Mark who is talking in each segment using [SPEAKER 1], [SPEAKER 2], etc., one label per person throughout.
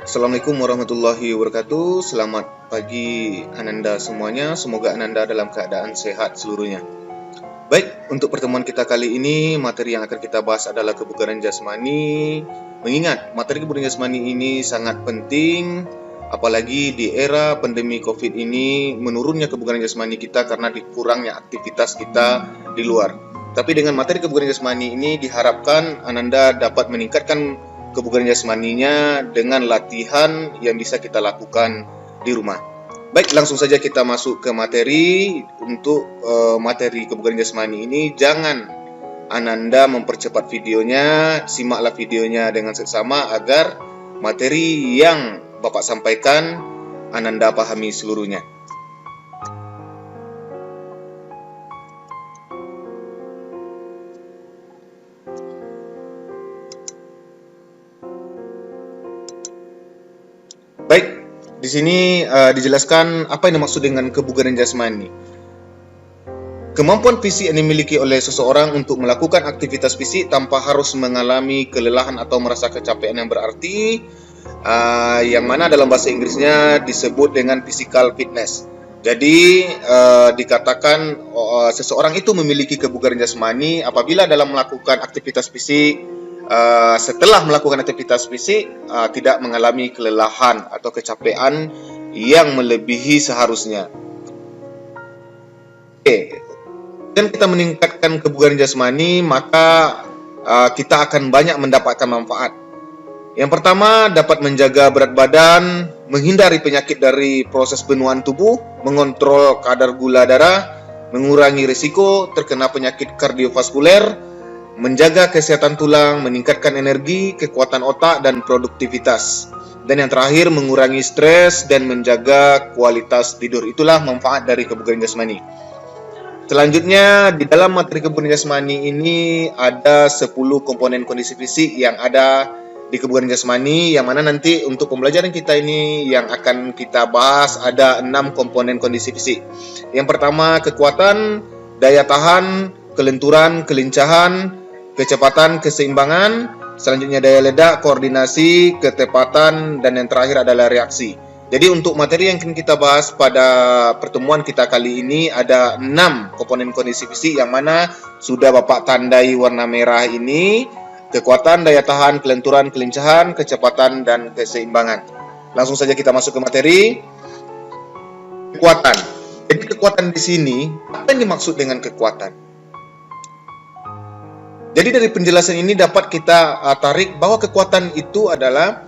[SPEAKER 1] Assalamualaikum warahmatullahi wabarakatuh. Selamat pagi Ananda semuanya. Semoga Ananda dalam keadaan sehat seluruhnya. Baik, untuk pertemuan kita kali ini, materi yang akan kita bahas adalah kebugaran jasmani. Mengingat, materi kebugaran jasmani ini sangat penting, apalagi di era pandemi COVID ini, menurunnya kebugaran jasmani kita karena dikurangnya aktivitas kita di luar. Tapi dengan materi kebugaran jasmani ini diharapkan Ananda dapat meningkatkan kebugaran jasmaninya dengan latihan yang bisa kita lakukan di rumah. Baik, langsung saja kita masuk ke materi. Untuk materi kebugaran jasmani ini, jangan Ananda mempercepat videonya, simaklah videonya dengan seksama agar materi yang Bapak sampaikan Ananda pahami seluruhnya. Baik, di sini dijelaskan apa yang dimaksud dengan kebugaran jasmani. Kemampuan fisik yang dimiliki oleh seseorang untuk melakukan aktivitas fisik tanpa harus mengalami kelelahan atau merasa kecapean yang berarti, yang mana dalam bahasa Inggrisnya disebut dengan physical fitness. Jadi dikatakan seseorang itu memiliki kebugaran jasmani apabila dalam melakukan aktivitas fisik, setelah melakukan aktivitas fisik tidak mengalami kelelahan atau kecapean yang melebihi seharusnya. Dan kita meningkatkan kebugaran jasmani, maka kita akan banyak mendapatkan manfaat. Yang pertama, dapat menjaga berat badan, menghindari penyakit dari proses penuaan tubuh, mengontrol kadar gula darah, mengurangi risiko terkena penyakit kardiovaskuler, menjaga kesehatan tulang, meningkatkan energi, kekuatan otak, dan produktivitas. Dan yang terakhir, mengurangi stres dan menjaga kualitas tidur. Itulah manfaat dari kebugaran jasmani. Selanjutnya, di dalam materi kebugaran jasmani ini ada 10 komponen kondisi fisik yang ada di kebugaran jasmani, yang mana nanti untuk pembelajaran kita ini yang akan kita bahas ada 6 komponen kondisi fisik. Yang pertama, kekuatan, daya tahan, kelenturan, kelincahan, kecepatan, keseimbangan, selanjutnya daya ledak, koordinasi, ketepatan, dan yang terakhir adalah reaksi. Jadi untuk materi yang akan kita bahas pada pertemuan kita kali ini ada 6 komponen kondisi fisik yang mana sudah Bapak tandai warna merah ini: kekuatan, daya tahan, kelenturan, kelincahan, kecepatan, dan keseimbangan. Langsung saja kita masuk ke materi. Kekuatan. Jadi kekuatan di sini, apa yang dimaksud dengan kekuatan? Jadi dari penjelasan ini dapat kita tarik bahwa kekuatan itu adalah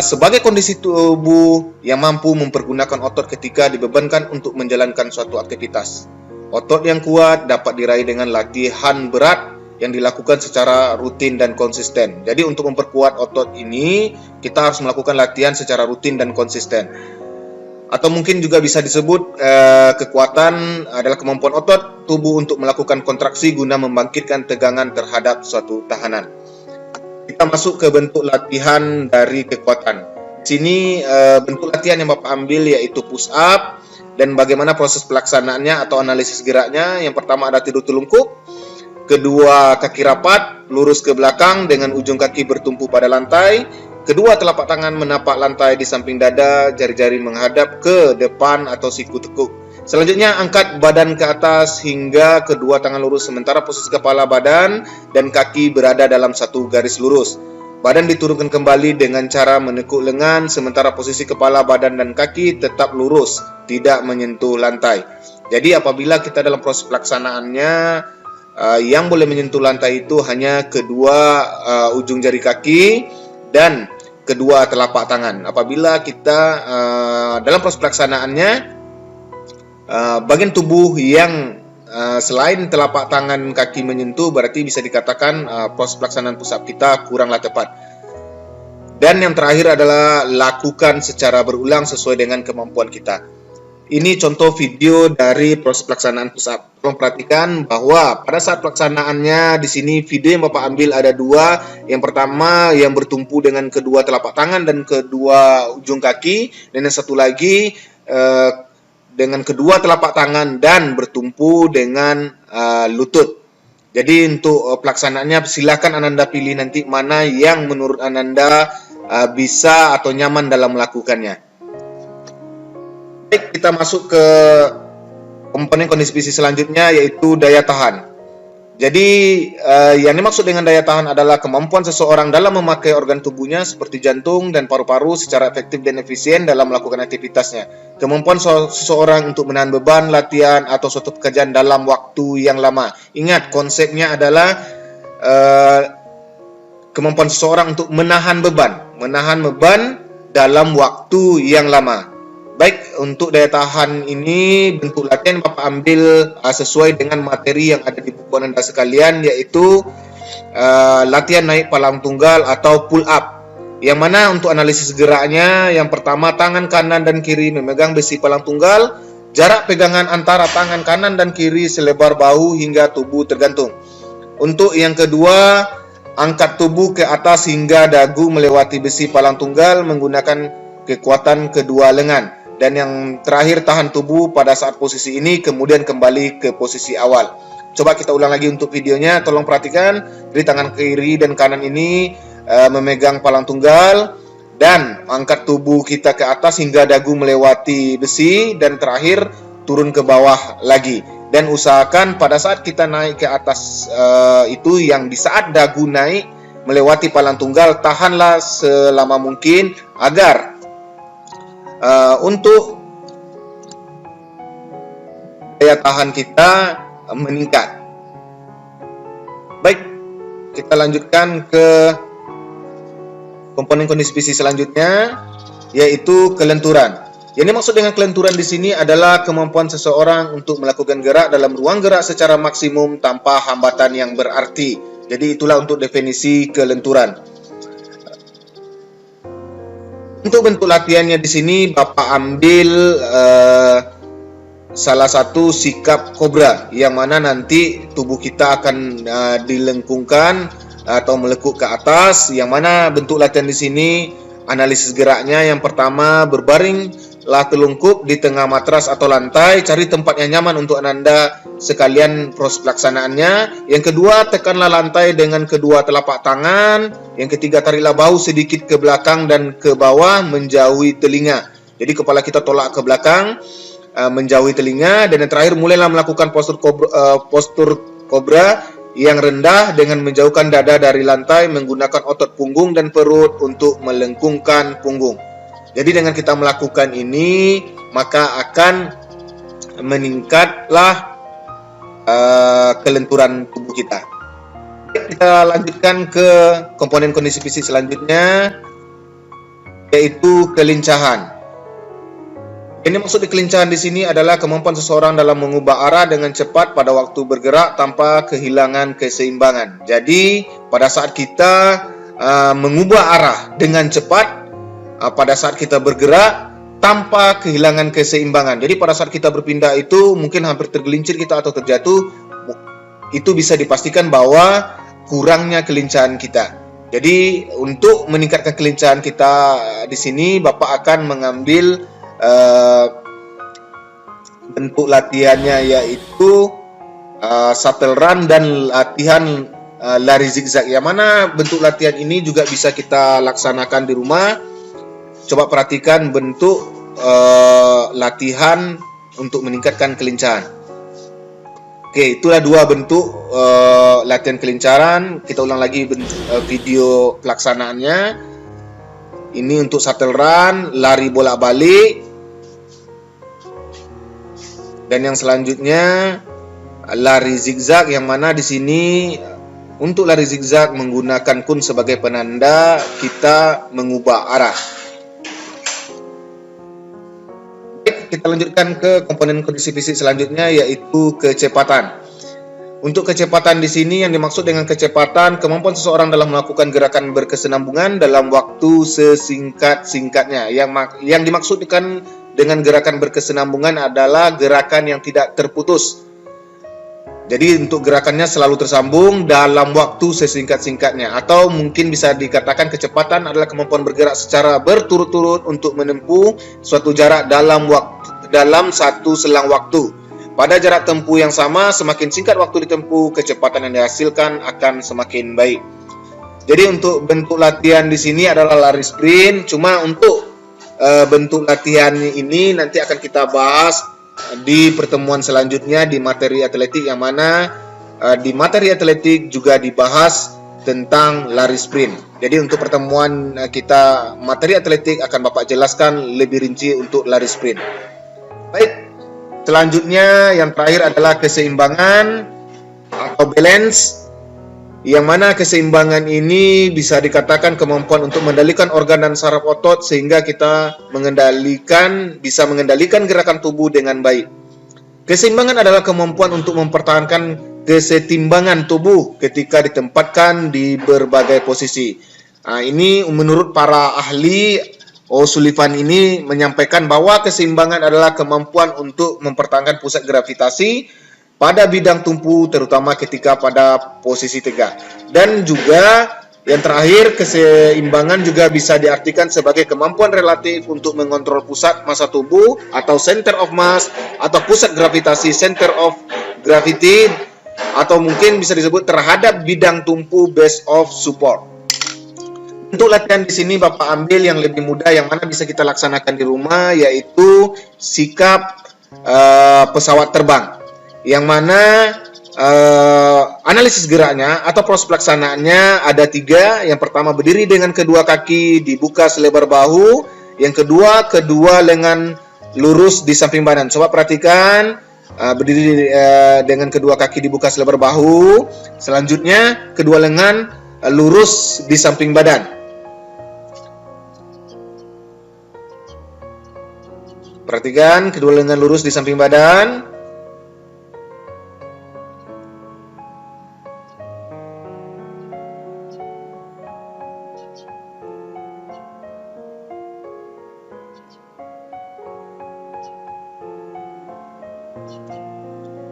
[SPEAKER 1] sebagai kondisi tubuh yang mampu mempergunakan otot ketika dibebankan untuk menjalankan suatu aktivitas. Otot yang kuat dapat diraih dengan latihan berat yang dilakukan secara rutin dan konsisten. Jadi untuk memperkuat otot ini, kita harus melakukan latihan secara rutin dan konsisten. Atau mungkin juga bisa disebut kekuatan adalah kemampuan otot tubuh untuk melakukan kontraksi guna membangkitkan tegangan terhadap suatu tahanan. Kita masuk ke bentuk latihan dari kekuatan. Di sini bentuk latihan yang Bapak ambil yaitu push up, dan bagaimana proses pelaksanaannya atau analisis geraknya. Yang pertama ada tidur telungkup, kedua kaki rapat, lurus ke belakang dengan ujung kaki bertumpu pada lantai, kedua telapak tangan menapak lantai di samping dada, jari-jari menghadap ke depan atau siku tekuk. Selanjutnya angkat badan ke atas hingga kedua tangan lurus sementara posisi kepala, badan, dan kaki berada dalam satu garis lurus. Badan diturunkan kembali dengan cara menekuk lengan sementara posisi kepala, badan, dan kaki tetap lurus, tidak menyentuh lantai. Jadi apabila kita dalam proses pelaksanaannya, yang boleh menyentuh lantai itu hanya kedua ujung jari kaki dan kedua telapak tangan. Apabila kita dalam proses pelaksanaannya, bagian tubuh yang selain telapak tangan kaki menyentuh, berarti bisa dikatakan proses pelaksanaan push up kita kuranglah tepat. Dan yang terakhir adalah lakukan secara berulang sesuai dengan kemampuan kita. Ini contoh video dari proses pelaksanaan push up. Tolong perhatikan bahwa pada saat pelaksanaannya di sini video yang Bapak ambil ada 2. Yang pertama yang bertumpu dengan kedua telapak tangan dan kedua ujung kaki, dan yang satu lagi dengan kedua telapak tangan dan bertumpu dengan lutut. Jadi untuk pelaksanaannya silakan Ananda pilih nanti mana yang menurut Ananda bisa atau nyaman dalam melakukannya. Baik, kita masuk ke komponen kondisi fisik selanjutnya, yaitu daya tahan. Jadi yang dimaksud dengan daya tahan adalah kemampuan seseorang dalam memakai organ tubuhnya seperti jantung dan paru-paru secara efektif dan efisien dalam melakukan aktivitasnya. Kemampuan seseorang untuk menahan beban, latihan, atau suatu pekerjaan dalam waktu yang lama. Ingat, konsepnya adalah kemampuan seseorang untuk menahan beban dalam waktu yang lama. Baik, untuk daya tahan ini bentuk latihan Bapak ambil sesuai dengan materi yang ada di buku Anda sekalian, yaitu latihan naik palang tunggal atau pull up. Yang mana untuk analisis geraknya, yang pertama tangan kanan dan kiri memegang besi palang tunggal, jarak pegangan antara tangan kanan dan kiri selebar bahu hingga tubuh tergantung. Untuk yang kedua, angkat tubuh ke atas hingga dagu melewati besi palang tunggal menggunakan kekuatan kedua lengan. Dan yang terakhir, tahan tubuh pada saat posisi ini kemudian kembali ke posisi awal. Coba kita ulang lagi untuk videonya, tolong perhatikan. Jadi tangan kiri dan kanan ini memegang palang tunggal dan angkat tubuh kita ke atas hingga dagu melewati besi, dan terakhir turun ke bawah lagi. Dan usahakan pada saat kita naik ke atas itu, yang di saat dagu naik melewati palang tunggal, tahanlah selama mungkin agar untuk daya tahan kita meningkat. Baik, kita lanjutkan ke komponen kondisi fisik selanjutnya, yaitu kelenturan. Yang dimaksud dengan kelenturan di sini adalah kemampuan seseorang untuk melakukan gerak dalam ruang gerak secara maksimum tanpa hambatan yang berarti. Jadi itulah untuk definisi kelenturan. Untuk bentuk latihannya di sini Bapak ambil salah satu sikap kobra, yang mana nanti tubuh kita akan dilengkungkan atau melekuk ke atas. Yang mana bentuk latihan di sini analisis geraknya, yang pertama berbaringlah telungkup di tengah matras atau lantai, cari tempat yang nyaman untuk Anda sekalian proses pelaksanaannya. Yang kedua, tekanlah lantai dengan kedua telapak tangan. Yang ketiga, tariklah bahu sedikit ke belakang dan ke bawah menjauhi telinga. Jadi kepala kita tolak ke belakang, menjauhi telinga. Dan yang terakhir, mulailah melakukan postur kobra yang rendah dengan menjauhkan dada dari lantai menggunakan otot punggung dan perut untuk melengkungkan punggung. Jadi dengan kita melakukan ini, maka akan meningkatlah kelenturan tubuh kita. Kita lanjutkan ke komponen kondisi fisik selanjutnya, yaitu kelincahan. Ini maksud kelincahan di sini adalah kemampuan seseorang dalam mengubah arah dengan cepat pada waktu bergerak tanpa kehilangan keseimbangan. Jadi pada saat kita mengubah arah dengan cepat pada saat kita bergerak tanpa kehilangan keseimbangan. Jadi pada saat kita berpindah itu mungkin hampir tergelincir kita atau terjatuh, itu bisa dipastikan bahwa kurangnya kelincahan kita. Jadi untuk meningkatkan kelincahan kita di sini, Bapak akan mengambil bentuk latihannya, yaitu shuttle run dan latihan lari zigzag. Yang mana bentuk latihan ini juga bisa kita laksanakan di rumah. Coba perhatikan bentuk latihan untuk meningkatkan kelincahan. Oke, itulah dua bentuk latihan kelincahan. Kita ulang lagi video pelaksanaannya. Ini untuk shuttle run, lari bolak-balik. Dan yang selanjutnya lari zigzag, yang mana di sini untuk lari zigzag menggunakan kun sebagai penanda kita mengubah arah. Kita lanjutkan ke komponen kondisi fisik selanjutnya, yaitu kecepatan. Untuk kecepatan di sini yang dimaksud dengan kecepatan, kemampuan seseorang dalam melakukan gerakan berkesinambungan dalam waktu sesingkat-singkatnya. Yang dimaksudkan dengan gerakan berkesinambungan adalah gerakan yang tidak terputus. Jadi untuk gerakannya selalu tersambung dalam waktu sesingkat-singkatnya. Atau mungkin bisa dikatakan kecepatan adalah kemampuan bergerak secara berturut-turut untuk menempuh suatu jarak dalam satu selang waktu. Pada jarak tempuh yang sama, semakin singkat waktu ditempuh, kecepatan yang dihasilkan akan semakin baik. Jadi untuk bentuk latihan di sini adalah lari sprint. Cuma untuk bentuk latihan ini nanti akan kita bahas di pertemuan selanjutnya di materi atletik, yang mana di materi atletik juga dibahas tentang lari sprint. Jadi untuk pertemuan kita materi atletik akan Bapak jelaskan lebih rinci untuk lari sprint. Baik, selanjutnya yang terakhir adalah keseimbangan atau balance, yang mana keseimbangan ini bisa dikatakan kemampuan untuk mengendalikan organ dan saraf otot sehingga kita bisa mengendalikan gerakan tubuh dengan baik. Keseimbangan adalah kemampuan untuk mempertahankan kesetimbangan tubuh ketika ditempatkan di berbagai posisi. Nah, ini menurut para ahli, O'Sullivan ini menyampaikan bahwa keseimbangan adalah kemampuan untuk mempertahankan pusat gravitasi pada bidang tumpu, terutama ketika pada posisi tegak. Dan juga yang terakhir, keseimbangan juga bisa diartikan sebagai kemampuan relatif untuk mengontrol pusat massa tubuh atau center of mass, atau pusat gravitasi center of gravity, atau mungkin bisa disebut terhadap bidang tumpu base of support. Untuk latihan di sini Bapak ambil yang lebih mudah, yang mana bisa kita laksanakan di rumah, yaitu sikap pesawat terbang, yang mana analisis geraknya atau proses pelaksanaannya ada 3. Yang pertama, berdiri dengan kedua kaki dibuka selebar bahu. Yang kedua, kedua lengan lurus di samping badan. Coba perhatikan, berdiri dengan kedua kaki dibuka selebar bahu. Selanjutnya, kedua lengan lurus di samping badan. Perhatikan, kedua lengan lurus di samping badan.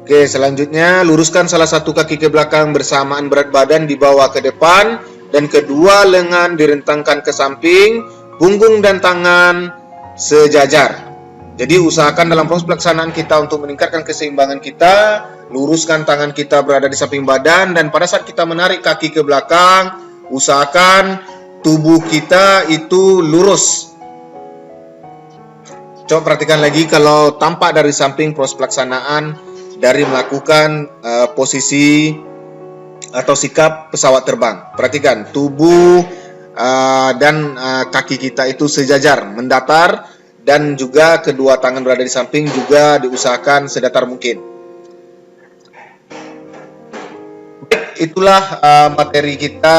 [SPEAKER 1] Oke, selanjutnya luruskan salah satu kaki ke belakang bersamaan berat badan dibawa ke depan dan kedua lengan direntangkan ke samping, punggung dan tangan sejajar. Jadi usahakan dalam proses pelaksanaan kita untuk meningkatkan keseimbangan kita, luruskan tangan kita berada di samping badan, dan pada saat kita menarik kaki ke belakang, usahakan tubuh kita itu lurus. Coba perhatikan lagi kalau tampak dari samping proses pelaksanaan dari melakukan posisi atau sikap pesawat terbang. Perhatikan tubuh dan kaki kita itu sejajar, mendatar, dan juga kedua tangan berada di samping juga diusahakan sedatar mungkin. Itulah materi kita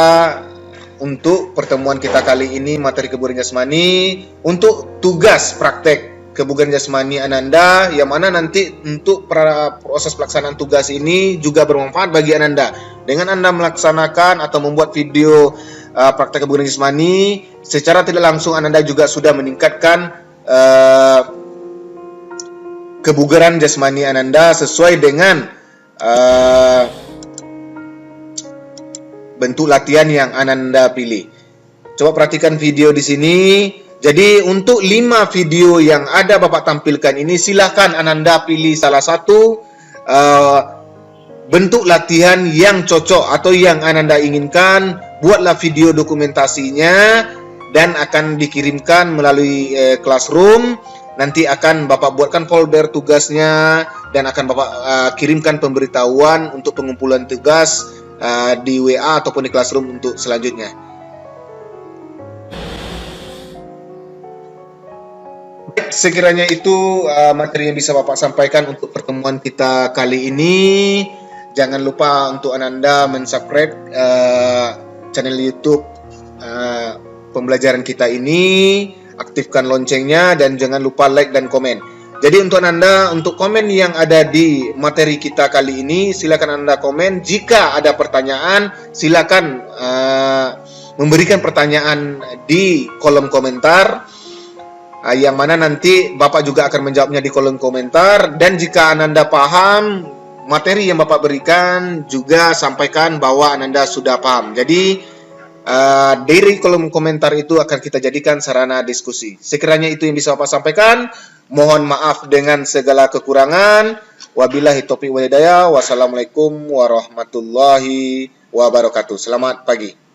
[SPEAKER 1] untuk pertemuan kita kali ini, materi kebugaran jasmani. Untuk tugas praktek kebugaran jasmani Ananda, yang mana nanti untuk proses pelaksanaan tugas ini juga bermanfaat bagi Ananda. Dengan Anda melaksanakan atau membuat video praktek kebugaran jasmani, secara tidak langsung Ananda juga sudah meningkatkan kebugaran jasmani Ananda sesuai dengan bentuk latihan yang Ananda pilih. Coba perhatikan video di sini. Jadi untuk 5 video yang ada Bapak tampilkan ini, silahkan Ananda pilih salah satu bentuk latihan yang cocok atau yang Ananda inginkan. Buatlah video dokumentasinya dan akan dikirimkan melalui Classroom. Nanti akan Bapak buatkan folder tugasnya dan akan Bapak kirimkan pemberitahuan untuk pengumpulan tugas di WA ataupun di Classroom untuk selanjutnya. Sekiranya itu materi yang bisa Bapak sampaikan untuk pertemuan kita kali ini. Jangan lupa untuk Ananda mensubscribe channel YouTube pembelajaran kita ini, aktifkan loncengnya, dan jangan lupa like dan komen. Jadi untuk Ananda, untuk komen yang ada di materi kita kali ini, silakan Anda komen. Jika ada pertanyaan, silakan memberikan pertanyaan di kolom komentar, yang mana nanti Bapak juga akan menjawabnya di kolom komentar. Dan jika Ananda paham materi yang Bapak berikan, juga sampaikan bahwa Ananda sudah paham. Jadi dari kolom komentar itu akan kita jadikan sarana diskusi. Sekiranya itu yang bisa Bapak sampaikan. Mohon maaf dengan segala kekurangan. Wabillahi taufiq wal hidayah. Wassalamualaikum warahmatullahi wabarakatuh. Selamat pagi.